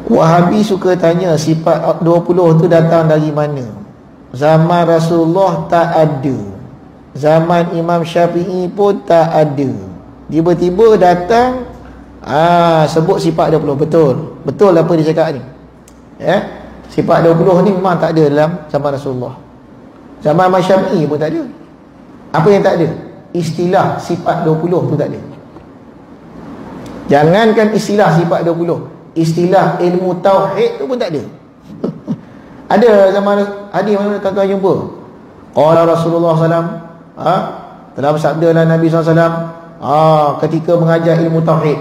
Wahabi suka tanya sifat 20 tu datang dari mana? Zaman Rasulullah tak ada, zaman Imam Syafi'i pun tak ada. Tiba-tiba datang sebut sifat 20. Betul apa dia cakap ni, ya? Sifat 20 ni memang tak ada dalam zaman Rasulullah. Zaman Imam Syafi'i pun tak ada. Apa yang tak ada? Istilah sifat 20 tu tak ada. Jangankan istilah sifat 20, istilah ilmu tauhid tu pun tak ada. Ada zaman hadis mana tuan-tuan jumpa? Qala Rasulullah SAW, telah bersabdalah Nabi SAW ketika mengajar ilmu tauhid.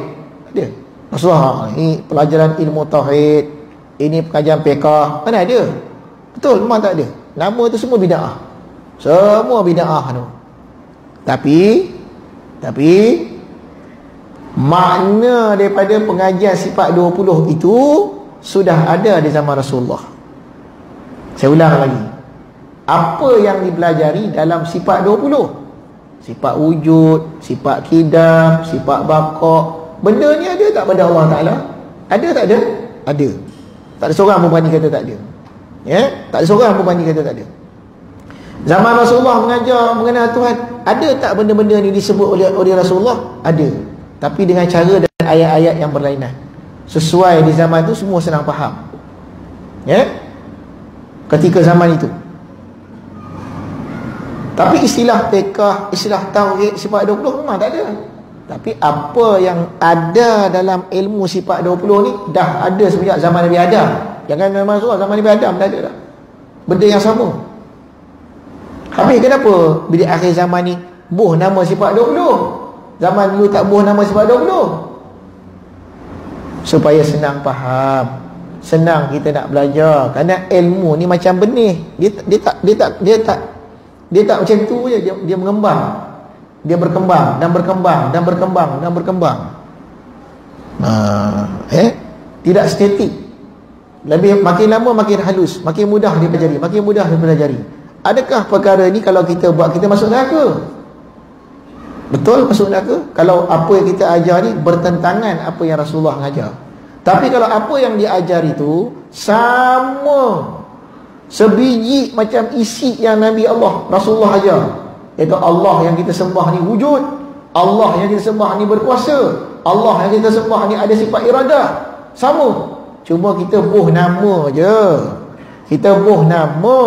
Ada Rasulullah, ini pelajaran ilmu tauhid, ini pengajian fiqh. Mana ada? Betul, memang tak ada. Nama tu semua bid'ah. Semua bid'ah tu. Tapi makna daripada pengajian sifat 20 itu sudah ada di zaman Rasulullah. Saya ulang lagi. Apa yang dipelajari dalam sifat 20? Sifat wujud, sifat qidam, sifat baqa. Benda ni ada tak pada Allah Ta'ala? Ada tak ada? Ada. Tak ada seorang pun berani kata tak ada. Ya? Tak ada seorang pun berani kata tak ada. Zaman Rasulullah mengajar mengenal Tuhan, ada tak benda-benda ni disebut oleh Rasulullah? Ada. Tapi dengan cara dan ayat-ayat yang berlainan. Sesuai di zaman tu semua senang faham. Ya? Ketika zaman itu. Tapi istilah fiqh, istilah tauhid sifat 20 memang tak ada. Tapi apa yang ada dalam ilmu sifat 20 ni dah ada sejak zaman Nabi Adam. Jangan zaman Rasulullah, zaman Nabi Adam dah ada dah. Benda yang sama. Habis kenapa bila akhir zaman ni buh nama sifat 20? Zaman dulu tak buh nama sifat 20. Supaya senang faham, senang kita nak belajar. Kerana ilmu ni macam benih. Dia tak macam tu je. Dia mengembang. Dia berkembang dan berkembang dan berkembang dan berkembang. Tidak statik. Lebih makin lama makin halus, makin mudah dia pelajari, makin mudah dia pelajari. Adakah perkara ni kalau kita buat kita masuk neraka? Betul masuk neraka kalau apa yang kita ajar ni bertentangan apa yang Rasulullah mengajar. Tapi kalau apa yang dia ajar itu sama sebiji macam isi yang Nabi Allah Rasulullah ajar, iaitu Allah yang kita sembah ni wujud, Allah yang kita sembah ni berkuasa, Allah yang kita sembah ni ada sifat iradah, sama. Cuma kita buh nama je. Kita buh nama.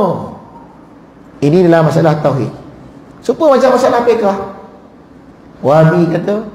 Ini adalah masalah tauhid. Supaya macam masalah fiqh. Wahabi kata